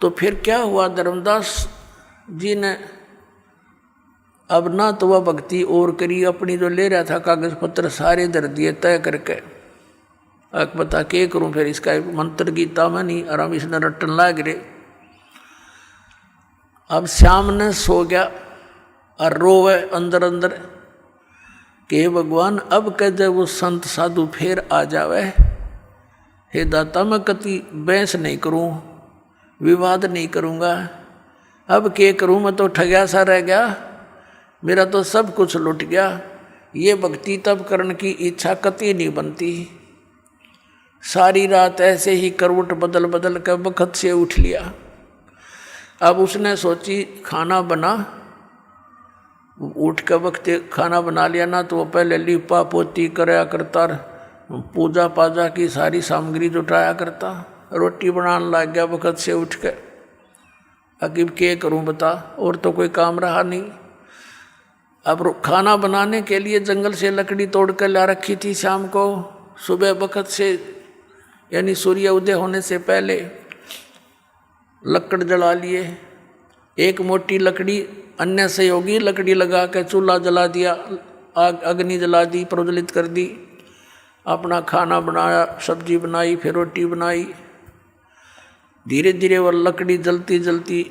तो फिर क्या हुआ, धर्मदास जी ने अब ना तो वह भक्ति और करी, अपनी जो ले रहा था कागज पत्र सारे धर दिए तय करके। अब बता के करूं, फिर इसका मंत्र गीता में नहीं, आराम इसने रटन लाग रहे। अब श्याम ने सो गया और रोवे अंदर अंदर कि भगवान अब कह जब वो संत साधु फिर आ जावे, हे दाता मैं कति बहस नहीं करूं, विवाद नहीं करूंगा, अब क्या करूं, मैं तो ठगया सा रह गया, मेरा तो सब कुछ लुट गया। ये भक्ति तब करने की इच्छा कति नहीं बनती। सारी रात ऐसे ही करवट बदल बदल कर बखत से उठ लिया। अब उसने सोची खाना बना, उठ के वक्त खाना बना लिया ना तो वो पहले लिपा पोती कराया करता, पूजा पाजा की सारी सामग्री जुटाया करता, रोटी बनाने लग गया वक्त से उठ के। अकीब क्या करूं बता, और तो कोई काम रहा नहीं। अब खाना बनाने के लिए जंगल से लकड़ी तोड़ कर ला रखी थी शाम को, सुबह वक्त से यानी सूर्य उदय होने से पहले लकड़ जला लिए। एक मोटी लकड़ी, अन्य सहयोगी लकड़ी लगा के चूल्हा जला दिया, आग अग्नि जला दी, प्रज्वलित कर दी, अपना खाना बनाया, सब्जी बनाई, फिर रोटी बनाई। धीरे धीरे वह लकड़ी जलती जलती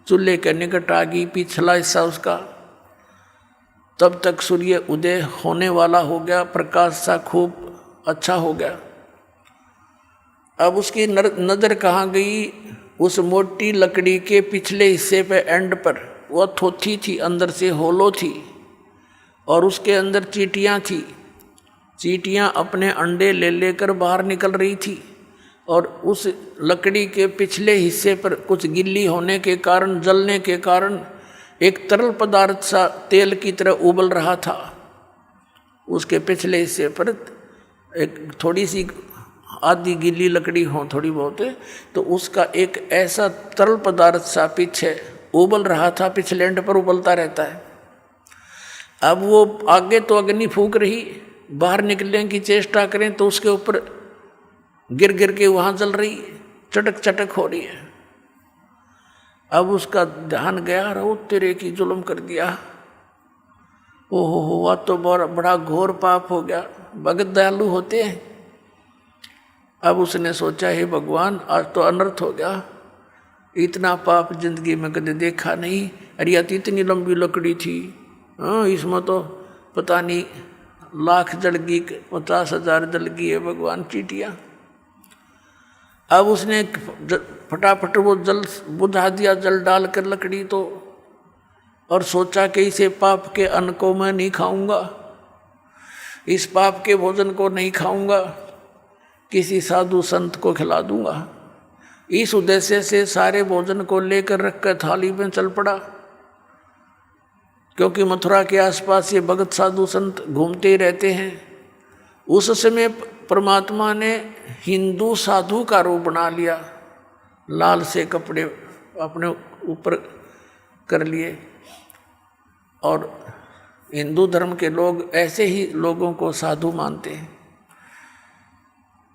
चूल्हे के निकट आ गई, पिछला हिस्सा उसका। तब तक सूर्य उदय होने वाला हो गया, प्रकाश सा खूब अच्छा हो गया। अब उसकी नज़र कहाँ गई, उस मोटी लकड़ी के पिछले हिस्से पे एंड पर वह थोथी थी, अंदर से होलो थी और उसके अंदर चींटियाँ थी। चींटियाँ अपने अंडे ले लेकर बाहर निकल रही थी और उस लकड़ी के पिछले हिस्से पर कुछ गिल्ली होने के कारण, जलने के कारण एक तरल पदार्थ सा तेल की तरह उबल रहा था। उसके पिछले हिस्से पर एक थोड़ी सी आधी गीली लकड़ी हो थोड़ी बहुत, तो उसका एक ऐसा तरल पदार्थ सा पीछे उबल रहा था, पिछले एंड पर उबलता रहता है। अब वो आगे तो अग्नि फूंक रही, बाहर निकलने की चेष्टा करें तो उसके ऊपर गिर गिर के वहाँ जल रही, चटक चटक हो रही है। अब उसका ध्यान गया, रो तेरे की जुल्म कर दिया, ओहो हुआ तो बड़ा घोर पाप हो गया। भगत दयालु होते हैं। अब उसने सोचा, हे भगवान आज तो अनर्थ हो गया, इतना पाप जिंदगी में कभी देखा नहीं। अरे यार इतनी लंबी लकड़ी थी, हाँ इसमें तो पता नहीं लाख जल गई, 50,000 जल गई है भगवान चींटियाँ। अब उसने फटाफट वो जल बुझा दिया, जल डाल कर लकड़ी तो, और सोचा कि इसे पाप के अन्न को मैं नहीं खाऊंगा, इस पाप के भोजन को नहीं खाऊंगा, किसी साधु संत को खिला दूंगा। इस उद्देश्य से सारे भोजन को लेकर रखकर थाली में चल पड़ा, क्योंकि मथुरा के आसपास ये भगत साधु संत घूमते ही रहते हैं। उस समय परमात्मा ने हिंदू साधु का रूप बना लिया, लाल से कपड़े अपने ऊपर कर लिए, और हिंदू धर्म के लोग ऐसे ही लोगों को साधु मानते हैं।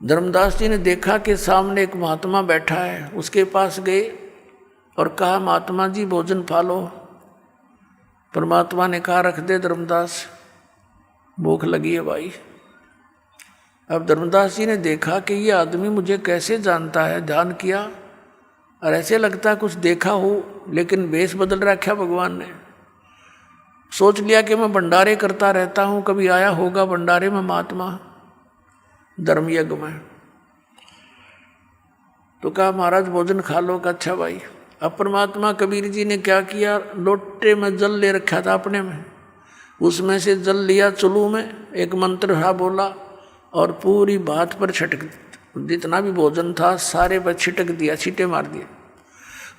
धर्मदास जी ने देखा कि सामने एक महात्मा बैठा है, उसके पास गए और कहा, महात्मा जी भोजन खा लो। परमात्मा ने कहा, रख दे धर्मदास, भूख लगी है भाई। अब धर्मदास जी ने देखा कि ये आदमी मुझे कैसे जानता है, ध्यान किया और ऐसे लगता कुछ देखा हो, लेकिन वेश बदल रखा भगवान ने। सोच लिया कि मैं भंडारे करता रहता हूँ, कभी आया होगा भंडारे में महात्मा धर्मयज्ञ में। तो कहा महाराज भोजन खा लो। का अच्छा भाई। अब परमात्मा कबीर जी ने क्या किया, लोटे में जल ले रखा था अपने में, उसमें से जल लिया चुलू में, एक मंत्र हा बोला और पूरी बात पर छटक, जितना भी भोजन था सारे पर छिटक दिया, छींटे मार दिए।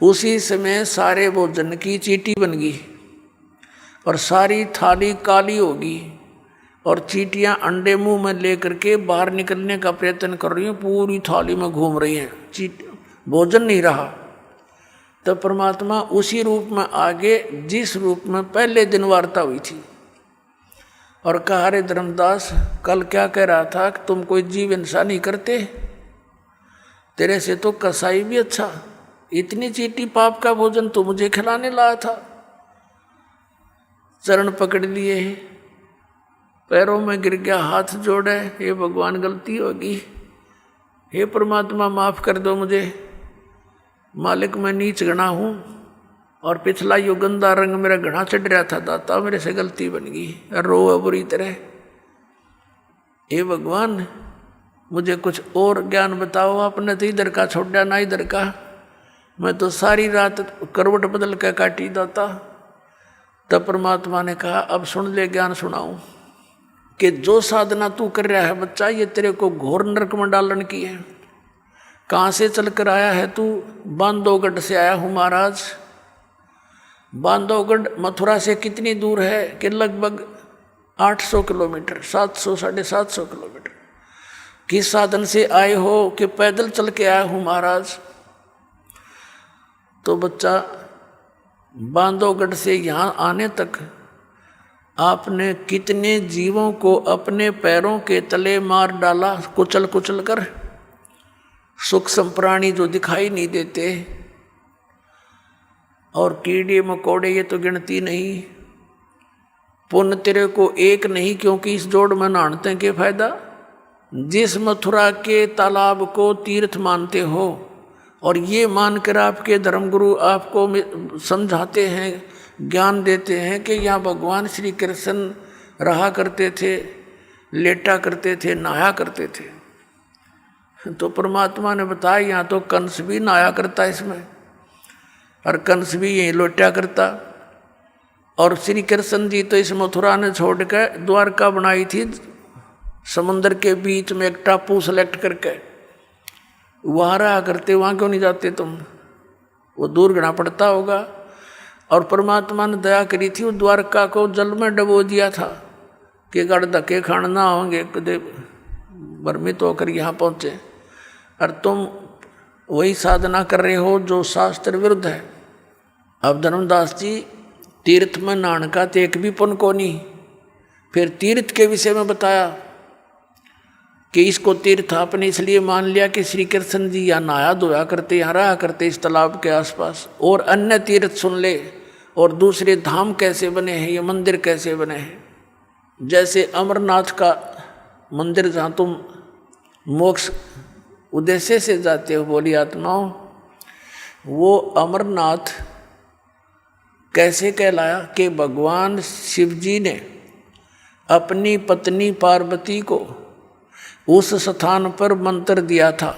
उसी समय सारे भोजन की चींटी बन गई और सारी थाली काली होगी और चींटियां अंडे मुंह में लेकर के बाहर निकलने का प्रयत्न कर रही हैं, पूरी थाली में घूम रही हैं, भोजन नहीं रहा। तब परमात्मा उसी रूप में आगे जिस रूप में पहले दिन वार्ता हुई थी और कहा, रे धर्मदास कल क्या कह रहा था कि तुम कोई जीव हिंसा नहीं करते, तेरे से तो कसाई भी अच्छा, इतनी चीटी पाप का भोजन तो मुझे खिलाने लाया था। चरण पकड़ लिए, पैरों में गिर गया, हाथ जोड़े, हे भगवान गलती होगी, हे परमात्मा माफ कर दो मुझे, मालिक मैं नीच गणा हूँ और पिछला यो गंदा रंग मेरा घना चढ़ रहा था, दाता मेरे से गलती बन गई, रो बुरी तरह। हे भगवान मुझे कुछ और ज्ञान बताओ, आपने तो इधर का छोड़ा ना इधर का, मैं तो सारी रात करवट बदल के काटी दाता। तब परमात्मा ने कहा अब सुन ले, ज्ञान सुनाऊं कि जो साधना तू कर रहा है बच्चा, ये तेरे को घोर नरक में डालन की है। कहाँ से चल कर आया है तू? बांधवगढ़ से आया हूँ महाराज। बांधवगढ़ मथुरा से कितनी दूर है? कि लगभग 800 किलोमीटर, 700 750 किलोमीटर। किस साधन से आए हो? कि पैदल चल के आया हूँ महाराज। तो बच्चा बांधवगढ़ से यहाँ आने तक आपने कितने जीवों को अपने पैरों के तले मार डाला, कुचल कुचल कर। सूक्ष्म प्राणी जो दिखाई नहीं देते और कीड़े मकोड़े ये तो गिनती नहीं। पुण्य तेरे को एक नहीं, क्योंकि इस जोड़ में नहाते के फायदा। जिस मथुरा के तालाब को तीर्थ मानते हो और ये मानकर आपके धर्मगुरु आपको समझाते हैं, ज्ञान देते हैं कि यहाँ भगवान श्री कृष्ण रहा करते थे, लेटा करते थे, नहाया करते थे, तो परमात्मा ने बताया यहाँ तो कंस भी नहाया करता इसमें, और कंस भी यहीं लेटा करता। और श्री कृष्ण जी तो इस मथुरा ने छोड़कर द्वारका बनाई थी, समुद्र के बीच में एक टापू सेलेक्ट करके, वहाँ रहा करते। वहाँ क्यों नहीं जाते तुम? वो दूर घना पड़ता होगा। और परमात्मा ने दया करी थी, उस द्वारका को जल में डबो दिया था कि गड़ धक्के खान ना होंगे, कदे भ्रमित होकर यहाँ पहुँचे। और तुम वही साधना कर रहे हो जो शास्त्र विरुद्ध है। अब धर्मदास जी तीर्थ में नहाने का तो एक भी पुण्य को नहीं। फिर तीर्थ के विषय में बताया कि इसको तीर्थ आपने इसलिए मान लिया कि श्री कृष्ण जी यहाँ नहाया धोया करते, यहाँ रहा करते इस तालाब के आसपास। और अन्य तीर्थ सुन ले, और दूसरे धाम कैसे बने हैं, ये मंदिर कैसे बने हैं। जैसे अमरनाथ का मंदिर जहाँ तुम मोक्ष उद्देश्य से जाते हो बोली आत्माओं, वो अमरनाथ कैसे कहलाया? कि भगवान शिव जी ने अपनी पत्नी पार्वती को उस स्थान पर मंत्र दिया था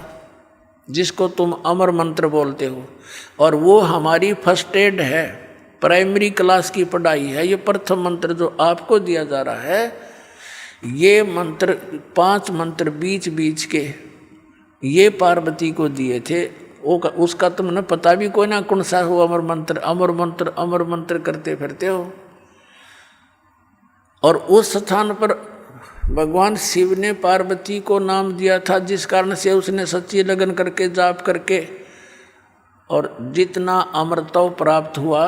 जिसको तुम अमर मंत्र बोलते हो। और वो हमारी फर्स्ट एड है, प्राइमरी क्लास की पढ़ाई है। ये प्रथम मंत्र जो आपको दिया जा रहा है, ये मंत्र 5 मंत्र बीच बीच के ये पार्वती को दिए थे। वो उसका तुमने पता भी कोई ना कौन सा हो अमर मंत्र, अमर मंत्र अमर मंत्र करते फिरते हो। और उस स्थान पर भगवान शिव ने पार्वती को नाम दिया था, जिस कारण से उसने सच्ची लगन करके जाप करके और जितना अमरत्व प्राप्त हुआ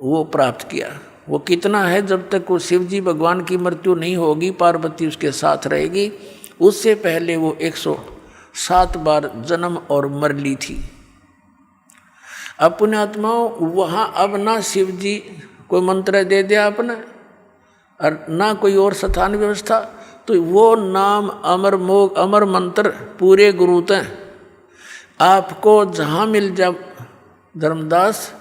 वो प्राप्त किया। वो कितना है? जब तक वो शिव जी भगवान की मृत्यु नहीं होगी, पार्वती उसके साथ रहेगी। उससे पहले वो 107 बार जन्म और मर ली थी। अब पुण्यात्माओं वहाँ अब ना शिव जी कोई मंत्र दे दिया आपने और ना कोई और स्थान व्यवस्था, तो वो नाम अमर मंत्र पूरे गुरु तय आपको जहाँ मिल जा। धर्मदास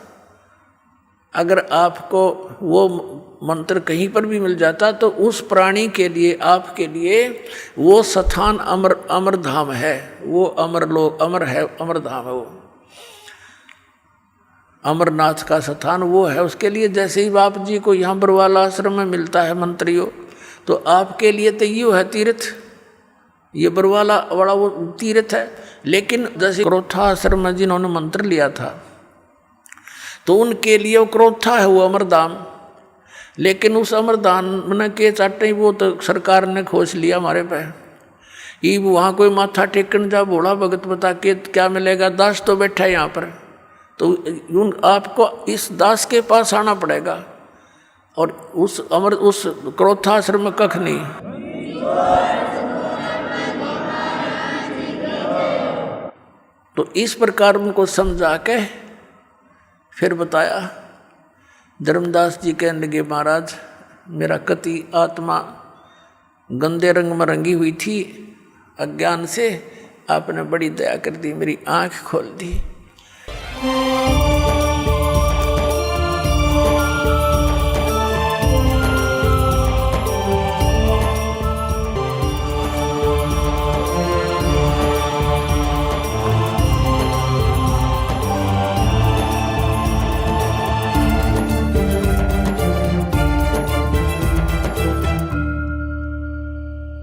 अगर आपको वो मंत्र कहीं पर भी मिल जाता तो उस प्राणी के लिए, आपके लिए वो स्थान अमर धाम है, वो अमर लोक अमर है, अमर धाम है वो अमरनाथ का स्थान वो है उसके लिए। जैसे ही बाप जी को यहाँ बरवाला आश्रम में मिलता है मंत्रियों, तो आपके लिए तो ये है तीर्थ, ये बरवाला बड़ा वो तीर्थ है। लेकिन जैसे क्रोथा आश्रम में जिन्होंने मंत्र लिया था तो उनके लिए वो क्रोथा है, वो अमरधाम। लेकिन उस अमरधाम ने के चाटे वो तो सरकार ने खोज लिया हमारे पे। ये वहाँ कोई माथा टेकन जा भोला भगत बता के क्या मिलेगा? दास तो बैठा है यहाँ पर, तो आपको इस दास के पास आना पड़ेगा। और उस क्रोधाश्रम में कख नहीं। तो तो इस प्रकार उनको समझा के फिर बताया। धर्मदास जी कहने लगे, महाराज मेरा कति आत्मा गंदे रंग में रंगी हुई थी अज्ञान से, आपने बड़ी दया कर दी, मेरी आंख खोल दी।